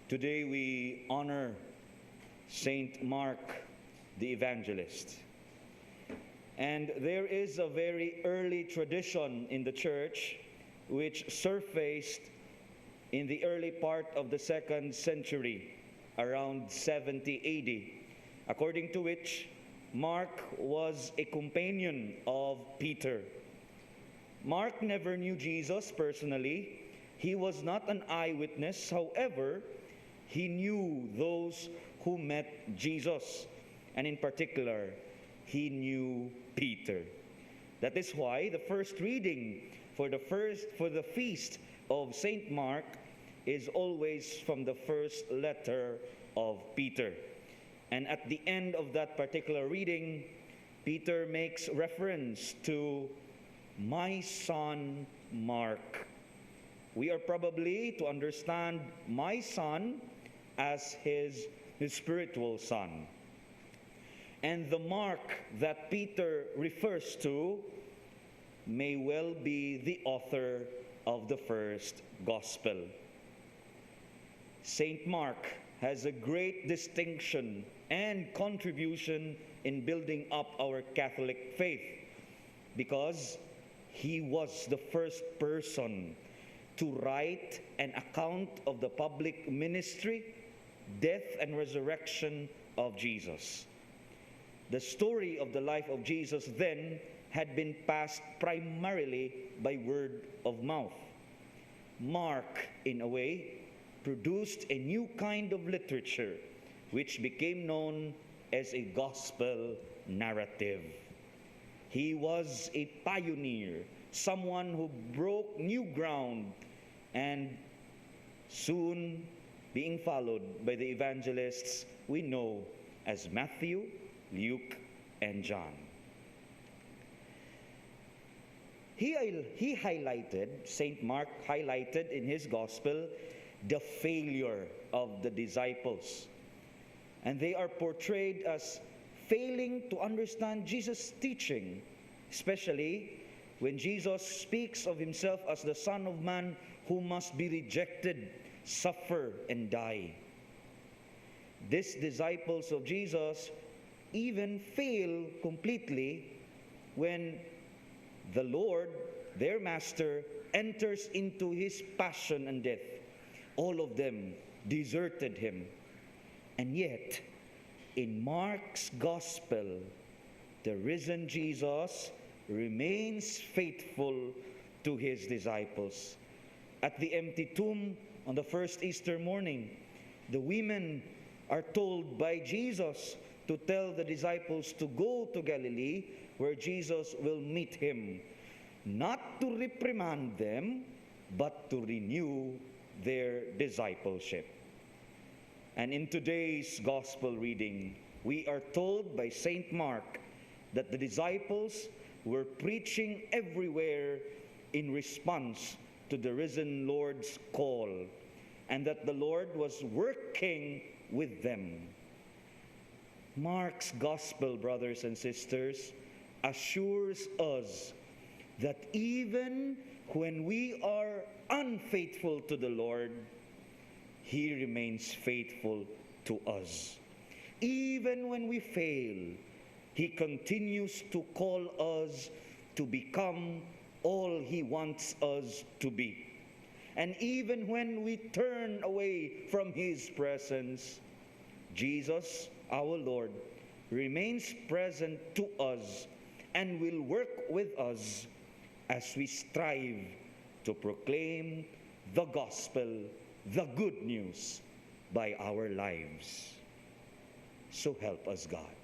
Today we honor Saint Mark the Evangelist. And there is a very early tradition in the church which surfaced in the early part of the 2nd century, around 70 AD, according to which Mark was a companion of Peter. Mark never knew Jesus personally. He was not an eyewitness. However, he knew those who met Jesus, and in particular, he knew Peter. That is why the first reading for the feast of Saint Mark is always from the first letter of Peter. And at the end of that particular reading, Peter makes reference to my son Mark. We are probably to understand my son as his spiritual son. And the Mark that Peter refers to may well be the author of the first gospel. Saint Mark has a great distinction and contribution in building up our Catholic faith because he was the first person to write an account of the public ministry, death, and resurrection of Jesus. The story of the life of Jesus then had been passed primarily by word of mouth. Mark, in a way, produced a new kind of literature which became known as a gospel narrative. He was a pioneer, someone who broke new ground, and soon being followed by the evangelists we know as Matthew, Luke, and John. Saint Mark highlighted in his gospel the failure of the disciples. And they are portrayed as failing to understand Jesus' teaching, especially when Jesus speaks of himself as the Son of Man who must be rejected, suffer, and die. These disciples of Jesus even fail completely when the Lord, their master, enters into his passion and death. All of them deserted him. And yet, in Mark's gospel, the risen Jesus remains faithful to his disciples. At the empty tomb on the first Easter morning, the women are told by Jesus to tell the disciples to go to Galilee where Jesus will meet him, not to reprimand them, but to renew their discipleship. And in today's gospel reading, we are told by Saint Mark that the disciples were preaching everywhere in response to the risen Lord's call, and that the Lord was working with them. Mark's gospel, brothers and sisters, assures us that even when we are unfaithful to the Lord, he remains faithful to us. Even when we fail, he continues to call us to become all he wants us to be. And even when we turn away from his presence, Jesus, our Lord, remains present to us and will work with us as we strive to proclaim the gospel, the good news, by our lives. So help us, God.